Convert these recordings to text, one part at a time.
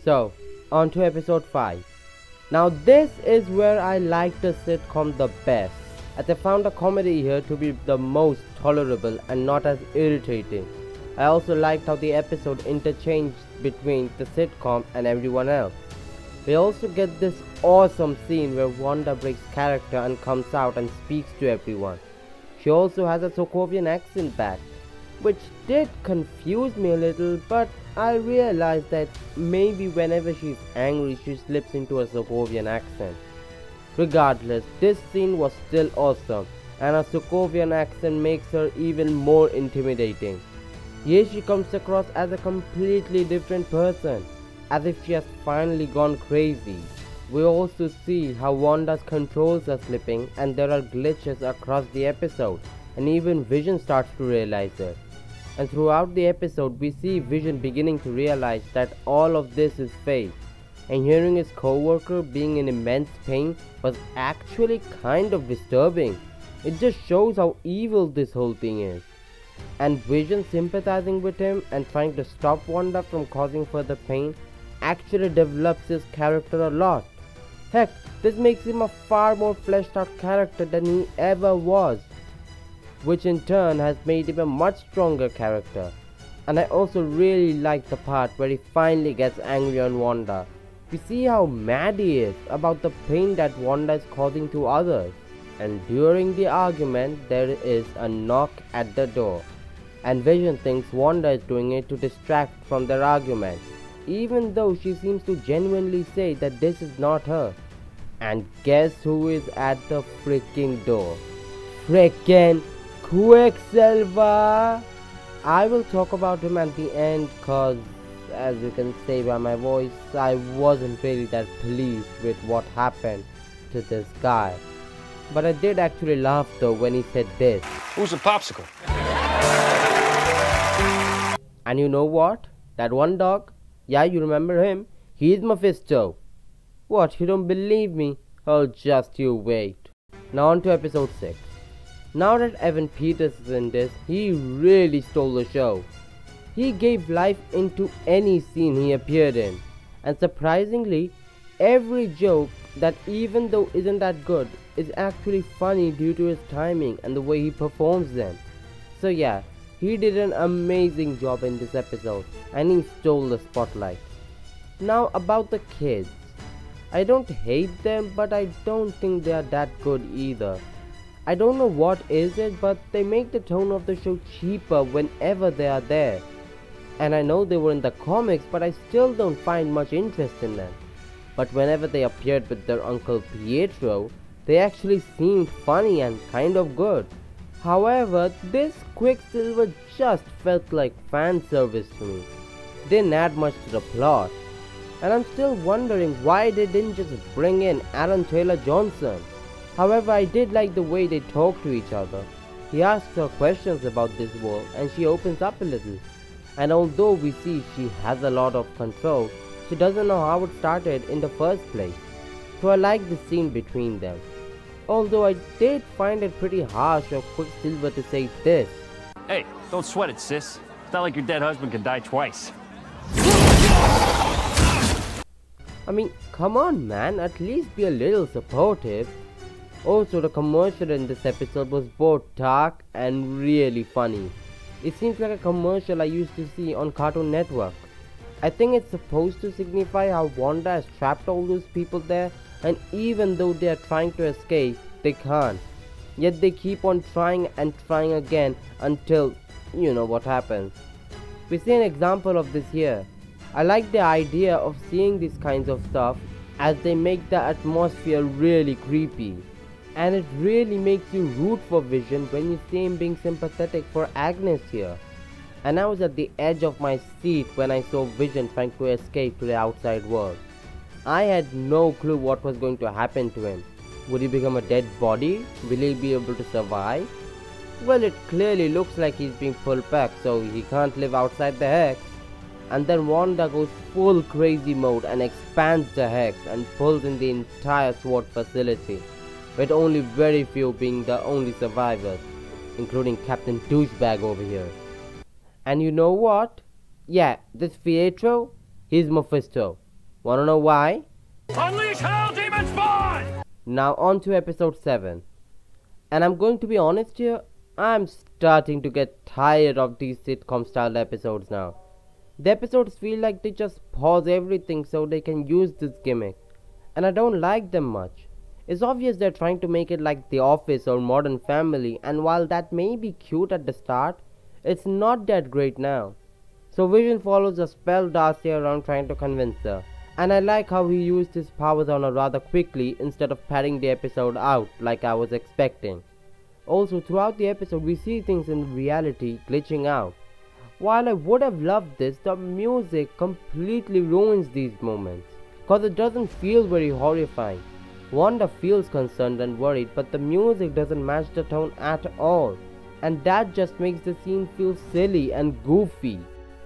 So, on to episode 5. Now this is where I liked the sitcom the best, as I found the comedy here to be the most tolerable and not as irritating. I also liked how the episode interchanged between the sitcom and everyone else. We also get this awesome scene where Wanda breaks character and comes out and speaks to everyone. She also has a Sokovian accent back, which did confuse me a little, but I realized that maybe whenever she's angry she slips into a Sokovian accent. Regardless, this scene was still awesome, and a Sokovian accent makes her even more intimidating. Here she comes across as a completely different person, as if she has finally gone crazy. We also see how Wanda's controls are slipping and there are glitches across the episode, and even Vision starts to realize it. And throughout the episode we see Vision beginning to realize that all of this is fake, and hearing his co-worker being in immense pain was actually kind of disturbing. It just shows how evil this whole thing is. And Vision sympathizing with him and trying to stop Wanda from causing further pain actually develops his character a lot. Heck, this makes him a far more fleshed out character than he ever was, which in turn has made him a much stronger character. And I also really like the part where he finally gets angry on Wanda. We see how mad he is about the pain that Wanda is causing to others. And during the argument there is a knock at the door, and Vision thinks Wanda is doing it to distract from their argument, even though she seems to genuinely say that this is not her. And guess who is at the freaking door? Freaking Quicksilver! I will talk about him at the end cause, as you can say by my voice, I wasn't really that pleased with what happened to this guy. But I did actually laugh though when he said this. Who's a popsicle? And you know what? That one dog? Yeah, you remember him? He's Mephisto. What, you don't believe me? Oh, just you wait. Now on to episode 6. Now that Evan Peters is in this, he really stole the show. He gave life into any scene he appeared in. And surprisingly, every joke that even though isn't that good is actually funny due to his timing and the way he performs them. So yeah, he did an amazing job in this episode and he stole the spotlight. Now about the kids. I don't hate them, but I don't think they are that good either. I don't know what is it, but they make the tone of the show cheaper whenever they are there. And I know they were in the comics, but I still don't find much interest in them. But whenever they appeared with their uncle Pietro, they actually seemed funny and kind of good. However, this Quicksilver just felt like fan service to me. Didn't add much to the plot. And I'm still wondering why they didn't just bring in Aaron Taylor Johnson. However, I did like the way they talk to each other. He asks her questions about this world and she opens up a little. And although we see she has a lot of control, she doesn't know how it started in the first place. So I like the scene between them. Although I did find it pretty harsh of Quicksilver to say this. Hey, don't sweat it, sis. It's not like your dead husband can die twice. I mean, come on man, at least be a little supportive. Also, the commercial in this episode was both dark and really funny. It seems like a commercial I used to see on Cartoon Network. I think it's supposed to signify how Wanda has trapped all those people there, and even though they are trying to escape, they can't. Yet they keep on trying and trying again until you know what happens. We see an example of this here. I like the idea of seeing these kinds of stuff as they make the atmosphere really creepy. And it really makes you root for Vision when you see him being sympathetic for Agnes here. And I was at the edge of my seat when I saw Vision trying to escape to the outside world. I had no clue what was going to happen to him. Would he become a dead body? Will he be able to survive? Well, it clearly looks like he's being pulled back, so he can't live outside the hex. And then Wanda goes full crazy mode and expands the hex and pulls in the entire SWORD facility, with only very few being the only survivors, including Captain Douchebag over here. And you know what? Yeah, this Pietro, he's Mephisto. Wanna know why? Unleash hell, demon spawn! Now on to episode 7. And I'm going to be honest here, I'm starting to get tired of these sitcom style episodes now. The episodes feel like they just pause everything so they can use this gimmick, and I don't like them much. It's obvious they're trying to make it like The Office or Modern Family, and while that may be cute at the start, it's not that great now. So Vision follows a spell Darcy around trying to convince her, and I like how he used his powers on her rather quickly instead of padding the episode out like I was expecting. Also, throughout the episode we see things in reality glitching out. While I would have loved this, the music completely ruins these moments, cause it doesn't feel very horrifying. Wanda feels concerned and worried, but the music doesn't match the tone at all, and that just makes the scene feel silly and goofy.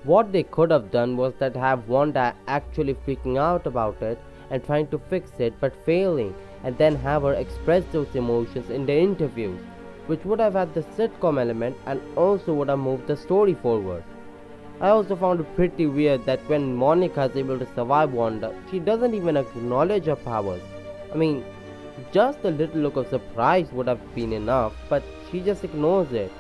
What they could have done was that have Wanda actually freaking out about it and trying to fix it but failing, and then have her express those emotions in the interviews, which would have had the sitcom element and also would have moved the story forward. I also found it pretty weird that when Monica is able to survive Wanda, she doesn't even acknowledge her powers. I mean, just a little look of surprise would have been enough, but she just ignores it.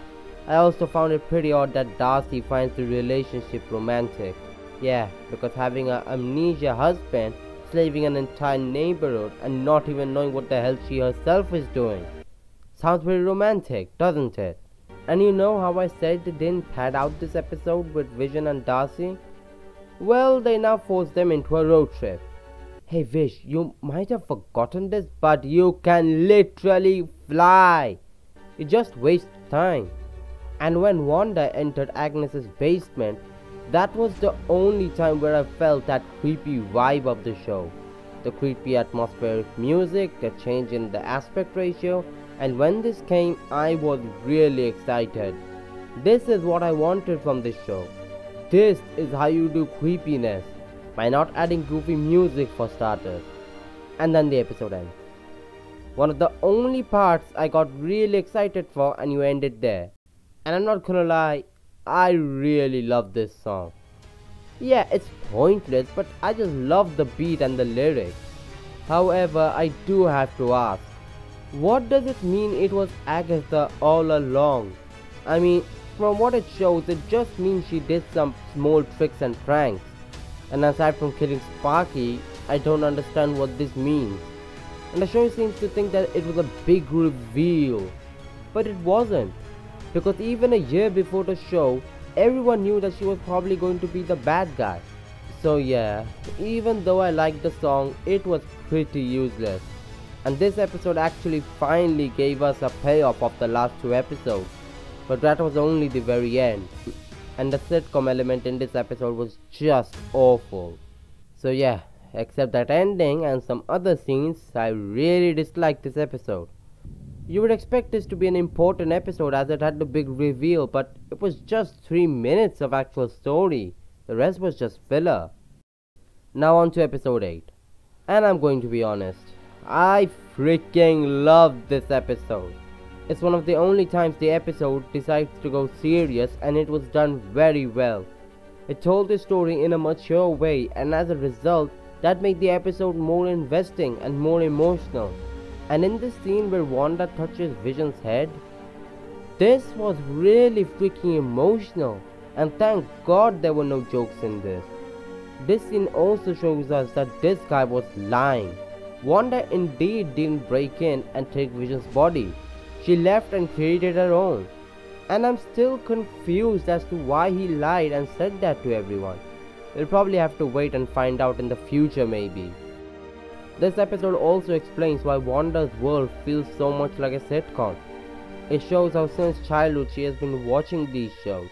I also found it pretty odd that Darcy finds the relationship romantic. Yeah, because having an amnesia husband, slaving an entire neighborhood, and not even knowing what the hell she herself is doing. Sounds very romantic, doesn't it? And you know how I said they didn't pad out this episode with Vision and Darcy? Well, they now force them into a road trip. Hey Vish, you might have forgotten this, but you can literally fly. It just wastes time. And when Wanda entered Agnes's basement, that was the only time where I felt that creepy vibe of the show. The creepy atmospheric music, the change in the aspect ratio, and when this came, I was really excited. This is what I wanted from this show. This is how you do creepiness, by not adding goofy music for starters. And then the episode ends. One of the only parts I got really excited for, and you ended there. And I'm not gonna lie, I really love this song. Yeah, it's pointless, but I just love the beat and the lyrics. However, I do have to ask, what does it mean it was Agatha all along? I mean, from what it shows, it just means she did some small tricks and pranks. And aside from killing Sparky, I don't understand what this means. And the show seems to think that it was a big reveal. But it wasn't. Because even a year before the show, everyone knew that she was probably going to be the bad guy. So yeah, even though I liked the song, it was pretty useless. And this episode actually finally gave us a payoff of the last 2 episodes. But that was only the very end. And the sitcom element in this episode was just awful. So yeah, except that ending and some other scenes, I really disliked this episode. You would expect this to be an important episode as it had the big reveal, but it was just 3 minutes of actual story. The rest was just filler. Now on to episode 8. And I'm going to be honest, I freaking loved this episode. It's one of the only times the episode decides to go serious, and it was done very well. It told the story in a mature way, and as a result, that made the episode more investing and more emotional. And in this scene where Wanda touches Vision's head, this was really freaking emotional, and thank God there were no jokes in this. This scene also shows us that this guy was lying. Wanda indeed didn't break in and take Vision's body. She left and created her own. And I'm still confused as to why he lied and said that to everyone. We'll probably have to wait and find out in the future maybe. This episode also explains why Wanda's world feels so much like a sitcom. It shows how since childhood she has been watching these shows.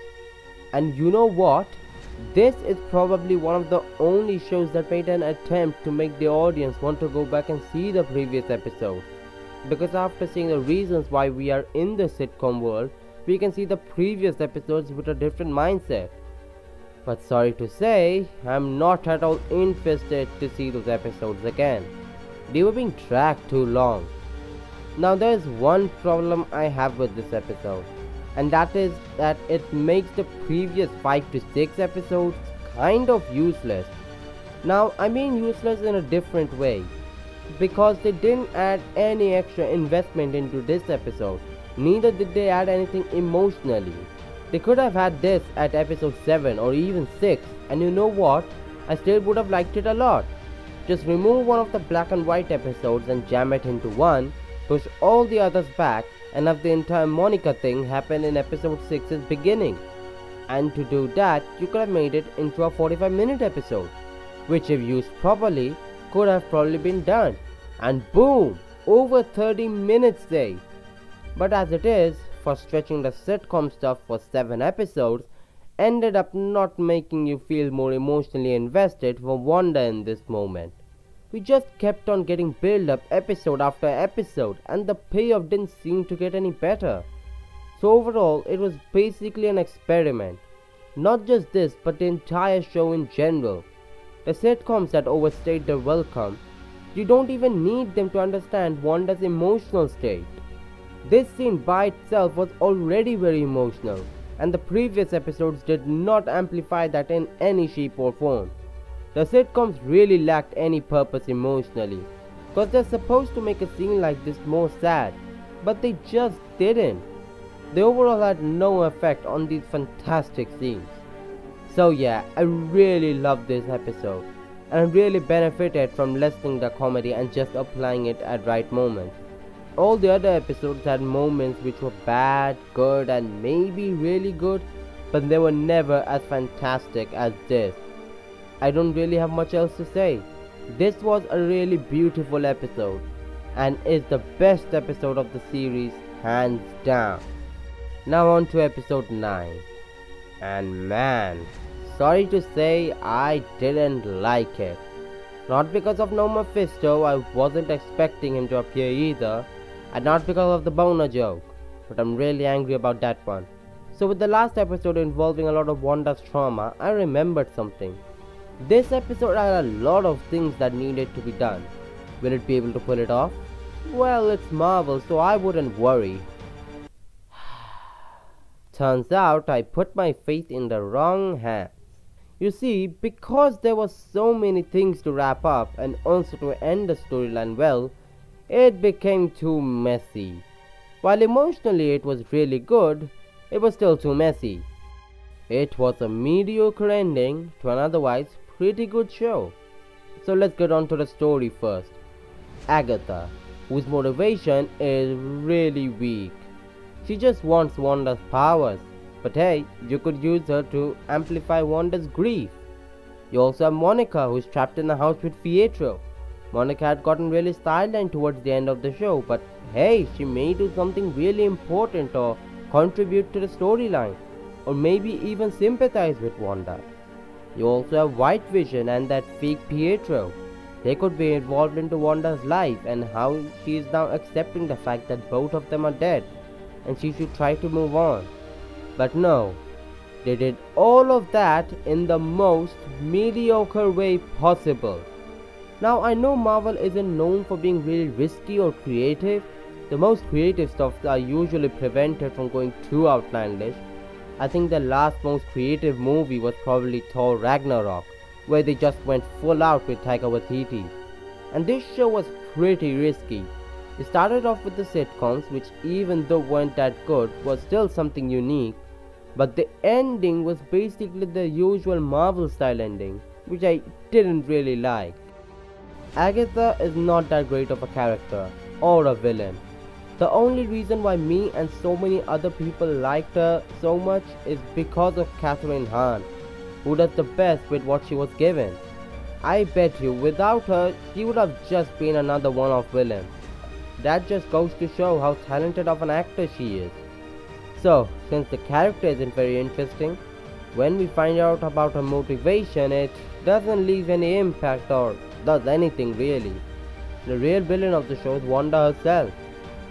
And you know what? This is probably one of the only shows that made an attempt to make the audience want to go back and see the previous episode. Because after seeing the reasons why we are in the sitcom world, we can see the previous episodes with a different mindset. But sorry to say, I'm not at all interested to see those episodes again. They were being dragged too long. Now there's one problem I have with this episode, and that is that it makes the previous 5 to 6 episodes kind of useless. Now, I mean useless in a different way, because they didn't add any extra investment into this episode. Neither did they add anything emotionally. They could have had this at episode 7 or even 6, and you know what? I still would have liked it a lot. Just remove one of the black and white episodes and jam it into one, push all the others back, and have the entire Monica thing happen in episode 6's beginning. And to do that, you could have made it into a 45-minute episode, which if used properly, could have probably been done. And boom! Over 30 minutes saved. But as it is, for stretching the sitcom stuff for 7 episodes, ended up not making you feel more emotionally invested for Wanda in this moment. We just kept on getting build up episode after episode, and the payoff didn't seem to get any better. So overall, it was basically an experiment. Not just this, but the entire show in general. The sitcoms that overstayed their welcome, you don't even need them to understand Wanda's emotional state. This scene by itself was already very emotional, and the previous episodes did not amplify that in any shape or form. The sitcoms really lacked any purpose emotionally, because they're supposed to make a scene like this more sad, but they just didn't. They overall had no effect on these fantastic scenes. So yeah, I really loved this episode, and I really benefited from lessening the comedy and just applying it at right moments. All the other episodes had moments which were bad, good, and maybe really good, but they were never as fantastic as this. I don't really have much else to say. This was a really beautiful episode, and is the best episode of the series, hands down. Now on to episode 9. And man, sorry to say, I didn't like it. Not because of No Mephisto, I wasn't expecting him to appear either, and not because of the boner joke, but I'm really angry about that one. So with the last episode involving a lot of Wanda's trauma, I remembered something. This episode had a lot of things that needed to be done. Will it be able to pull it off? Well, it's Marvel, so I wouldn't worry. Turns out I put my faith in the wrong hands. You see, because there were so many things to wrap up and also to end the storyline well, it became too messy. While emotionally it was really good, it was still too messy. It was a mediocre ending to an otherwise pretty good show. So let's get on to the story first. Agatha, whose motivation is really weak. She just wants Wanda's powers, but hey, you could use her to amplify Wanda's grief. You also have Monica, who's trapped in the house with Pietro. Monica had gotten really silent towards the end of the show, but hey, she may do something really important or contribute to the storyline, or maybe even sympathize with Wanda. You also have White Vision and that fake Pietro. They could be involved into Wanda's life and how she is now accepting the fact that both of them are dead, and she should try to move on. But no, they did all of that in the most mediocre way possible. Now I know Marvel isn't known for being really risky or creative. The most creative stuff are usually prevented from going too outlandish. I think the last most creative movie was probably Thor Ragnarok, where they just went full out with Taika Waititi. And this show was pretty risky. It started off with the sitcoms, which even though weren't that good, was still something unique. But the ending was basically the usual Marvel style ending, which I didn't really like. Agatha is not that great of a character, or a villain. The only reason why me and so many other people liked her so much is because of Catherine Hahn, who does the best with what she was given. I bet you without her, she would have just been another one-off villain. That just goes to show how talented of an actor she is. So, since the character isn't very interesting, when we find out about her motivation, it doesn't leave any impact or does anything really. The real villain of the show is Wanda herself.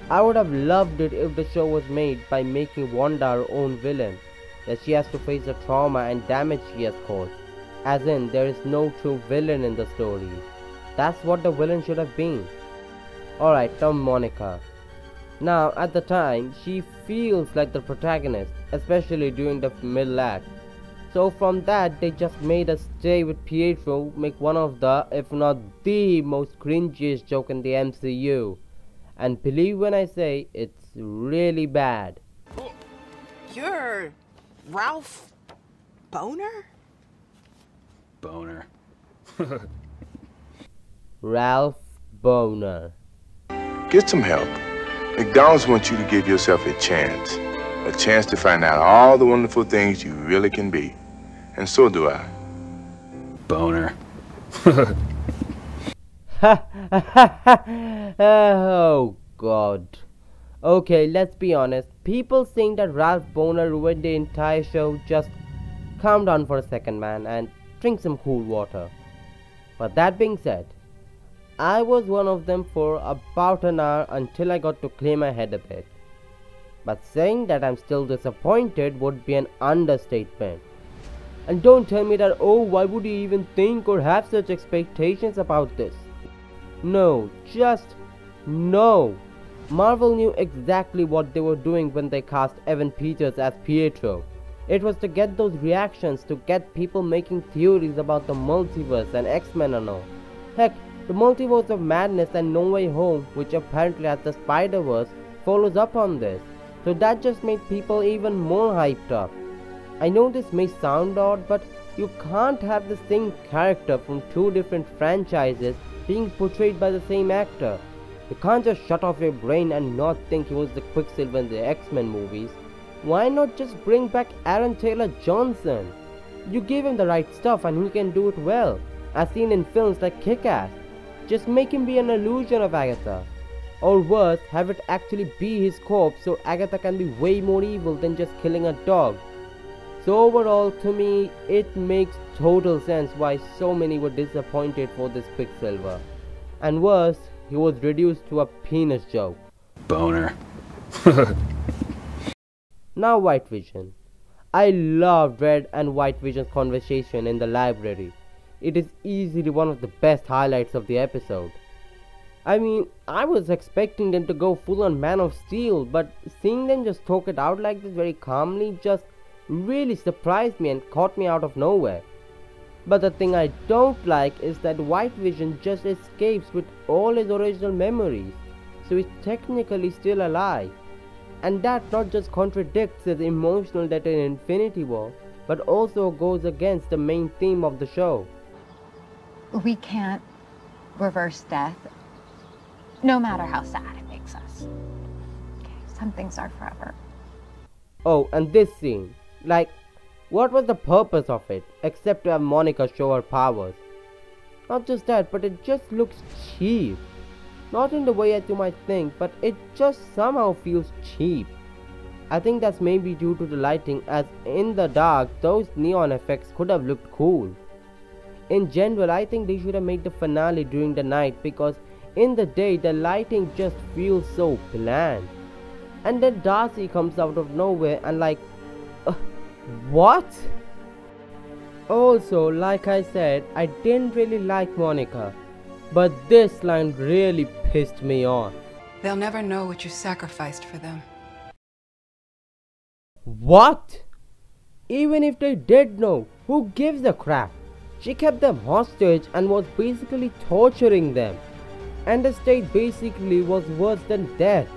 I would have loved it if the show was made by making Wanda her own villain, that she has to face the trauma and damage she has caused. As in, there is no true villain in the story. That's what the villain should have been. Alright, now Monica. Now, at the time, she feels like the protagonist, especially during the middle act. So from that, they just made us stay with Pietro, make one of the, if not the most cringiest joke in the MCU. And believe when I say, it's really bad. You're Ralph Boner? Boner. Ralph Boner. Get some help. McDonald's wants you to give yourself a chance to find out all the wonderful things you really can be. And so do I. Boner. Oh God. Okay, let's be honest. People saying that Ralph Boner ruined the entire show, just calm down for a second, man, and drink some cool water. But that being said, I was one of them for about an hour until I got to clear my head a bit. But saying that I'm still disappointed would be an understatement. And don't tell me that, oh, why would you even think or have such expectations about this? No, just no. Marvel knew exactly what they were doing when they cast Evan Peters as Pietro. It was to get those reactions, to get people making theories about the multiverse and X-Men and all. Heck, the Multiverse of Madness and No Way Home, which apparently has the Spider-Verse, follows up on this. So that just made people even more hyped up. I know this may sound odd, but you can't have the same character from two different franchises being portrayed by the same actor. You can't just shut off your brain and not think he was the Quicksilver in the X-Men movies. Why not just bring back Aaron Taylor Johnson? You give him the right stuff and he can do it well, as seen in films like Kick-Ass. Just make him be an illusion of Agatha. Or worse, have it actually be his corpse so Agatha can be way more evil than just killing a dog. So overall, to me, it makes total sense why so many were disappointed for this Quicksilver. And worse, he was reduced to a penis joke. Boner. Now White Vision. I loved Red and White Vision's conversation in the library. It is easily one of the best highlights of the episode. I mean, I was expecting them to go full on Man of Steel, but seeing them just talk it out like this very calmly just really surprised me and caught me out of nowhere. But the thing I don't like is that White Vision just escapes with all his original memories, so he's technically still alive. And that not just contradicts his emotional death in Infinity War, but also goes against the main theme of the show. We can't reverse death, no matter how sad it makes us. Okay, some things are forever. Oh, and this scene, like, what was the purpose of it, except to have Monica show her powers? Not just that, but it just looks cheap. Not in the way that you might think, but it just somehow feels cheap. I think that's maybe due to the lighting, as in the dark, those neon effects could have looked cool. In general, I think they should have made the finale during the night, because in the day, the lighting just feels so bland. And then Darcy comes out of nowhere and like, what? Also, like I said, I didn't really like Monica, but this line really pissed me off. They'll never know what you sacrificed for them. What? Even if they did know, who gives a crap? She kept them hostage and was basically torturing them. And the state basically was worse than death.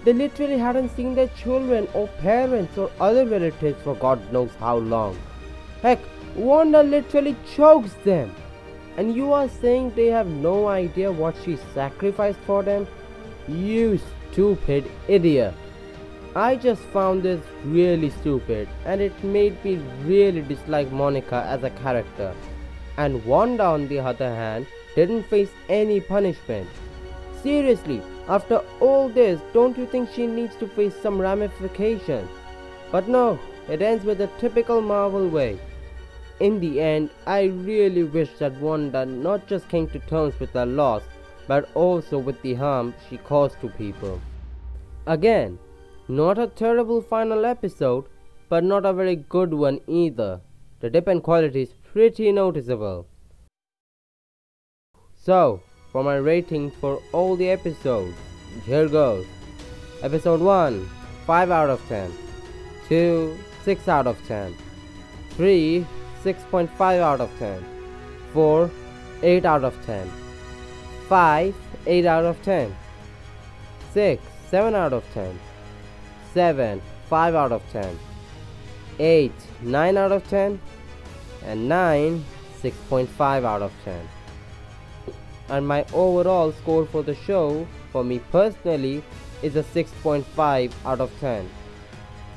They literally hadn't seen their children or parents or other relatives for God knows how long. Heck, Wanda literally chokes them. And you are saying they have no idea what she sacrificed for them? You stupid idiot. I just found this really stupid, and it made me really dislike Monica as a character. And Wanda, on the other hand, didn't face any punishment. Seriously, after all this, don't you think she needs to face some ramifications? But no, it ends with the typical Marvel way. In the end, I really wish that Wanda not just came to terms with her loss, but also with the harm she caused to people. Again, not a terrible final episode, but not a very good one either. The dip in quality is pretty noticeable. So, for my ratings for all the episodes, here goes. Episode 1, 5 out of 10. 2, 6 out of 10. 3, 6.5 out of 10. 4, 8 out of 10. 5, 8 out of 10. 6, 7 out of 10. 7, 5 out of 10. 8, 9 out of 10. And 9, 6.5 out of 10. And my overall score for the show, for me personally, is a 6.5 out of 10.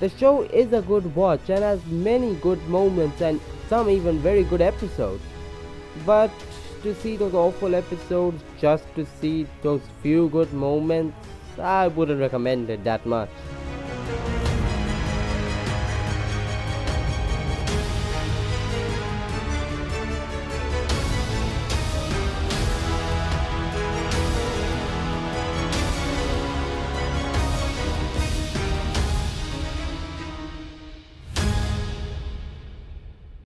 The show is a good watch and has many good moments and some even very good episodes. But to see those awful episodes just to see those few good moments, I wouldn't recommend it that much.